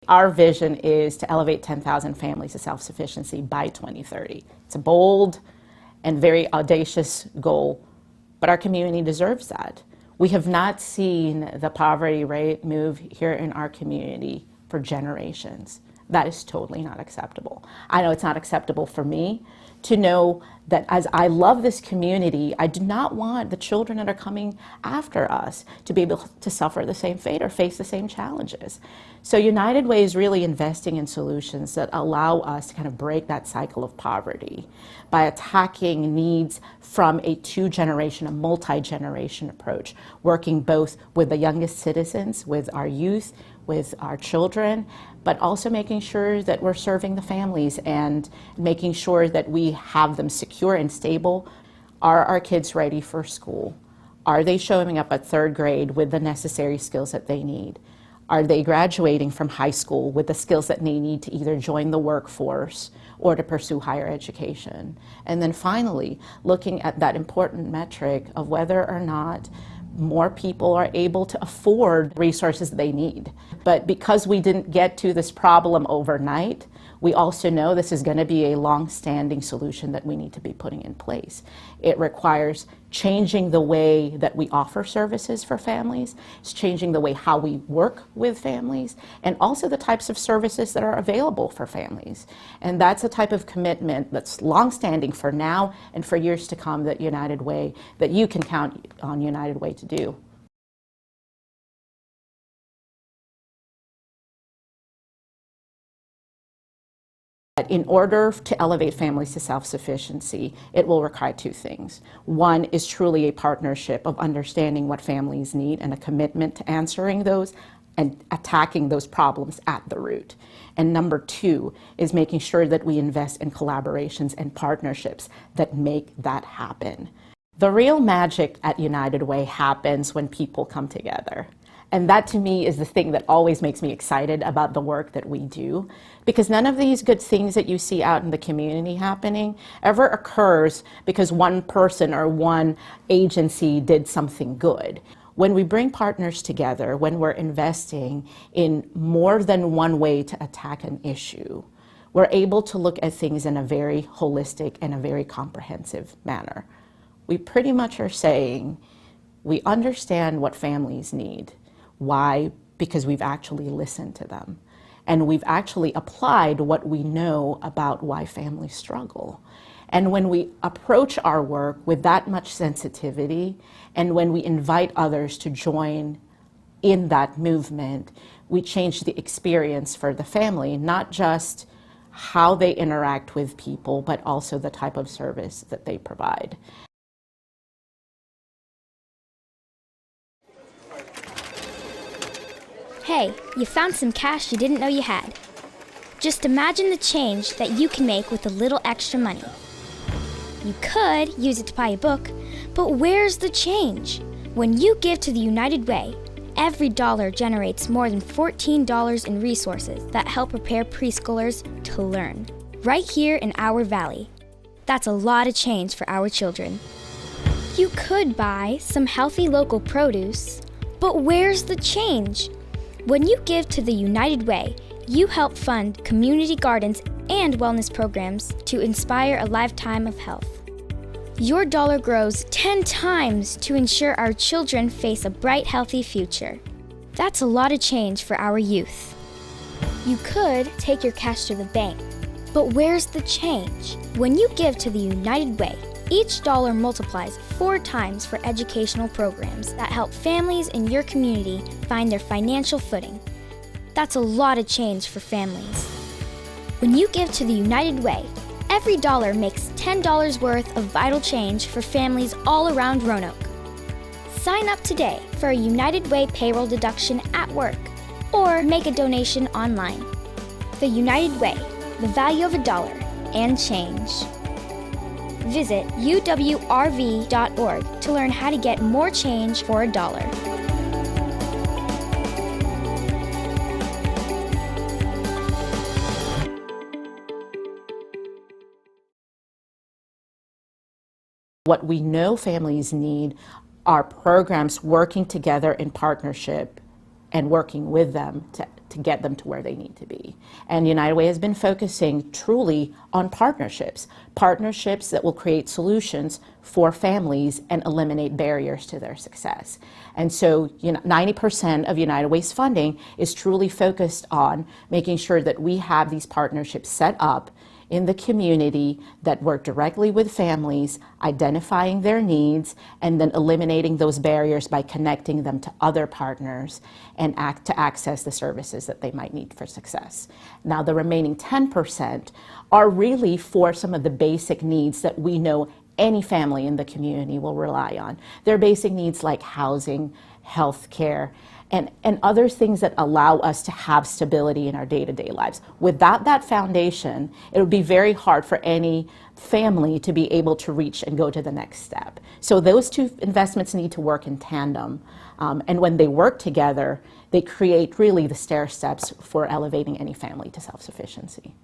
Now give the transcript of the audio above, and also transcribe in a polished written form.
Our vision is to elevate 10,000 families to self-sufficiency by 2030. It's a bold and very audacious goal, but our community deserves that. We have not seen the poverty rate move here in our community for generations. That is totally not acceptable. I know it's not acceptable for me to know that as I love this community, I do not want the children that are coming after us to be able to suffer the same fate or face the same challenges. So United Way is really investing in solutions that allow us to kind of break that cycle of poverty by attacking needs from a two-generation, a multi-generation approach, working both with the youngest citizens, with our youth, with our children, but also making sure that we're serving the families and making sure that we have them secure and stable. Are our kids ready for school? Are they showing up at third grade with the necessary skills that they need? Are they graduating from high school with the skills that they need to either join the workforce or to pursue higher education? And then finally, looking at that important metric of whether or not more people are able to afford resources they need. But because we didn't get to this problem overnight, we also know this is going to be a long-standing solution that we need to be putting in place. It requires changing the way that we offer services for families. It's changing the way how we work with families, and also the types of services that are available for families. And that's a type of commitment that's long-standing for now and for years to come that United Way, that you can count on United Way to do. In order to elevate families to self-sufficiency, it will require two things. One is truly a partnership of understanding what families need and a commitment to answering those and attacking those problems at the root. And number two is making sure that we invest in collaborations and partnerships that make that happen. The real magic at United Way happens when people come together. And that to me is the thing that always makes me excited about the work that we do, because none of these good things that you see out in the community happening ever occurs because one person or one agency did something good. When we bring partners together, when we're investing in more than one way to attack an issue, we're able to look at things in a very holistic and a very comprehensive manner. We pretty much are saying we understand what families need. Why? Because we've actually listened to them. And we've actually applied what we know about why families struggle. And when we approach our work with that much sensitivity, and when we invite others to join in that movement, we change the experience for the family, not just how they interact with people, but also the type of service that they provide. Hey, you found some cash you didn't know you had. Just imagine the change that you can make with a little extra money. You could use it to buy a book, but where's the change? When you give to the United Way, every dollar generates more than $14 in resources that help prepare preschoolers to learn, right here in our valley. That's a lot of change for our children. You could buy some healthy local produce, but where's the change? When you give to the United Way, you help fund community gardens and wellness programs to inspire a lifetime of health. Your dollar grows 10 times to ensure our children face a bright, healthy future. That's a lot of change for our youth. You could take your cash to the bank, but where's the change? When you give to the United Way, each dollar multiplies 4 times for educational programs that help families in your community find their financial footing. That's a lot of change for families. When you give to the United Way, every dollar makes $10 worth of vital change for families all around Roanoke. Sign up today for a United Way payroll deduction at work, or make a donation online. The United Way, the value of a dollar and change. Visit uwrv.org to learn how to get more change for a dollar. What we know families need are programs working together in partnership and working with them to get them to where they need to be. And United Way has been focusing truly on partnerships that will create solutions for families and eliminate barriers to their success. And so 90% of United Way's funding is truly focused on making sure that we have these partnerships set up in the community that work directly with families, identifying their needs, and then eliminating those barriers by connecting them to other partners and to access the services that they might need for success. Now, the remaining 10% are really for some of the basic needs that we know any family in the community will rely on. They're basic needs like housing, health care, and other things that allow us to have stability in our day-to-day lives. Without that foundation, it would be very hard for any family to be able to reach and go to the next step. So those two investments need to work in tandem. And when they work together, they create really the stair steps for elevating any family to self-sufficiency.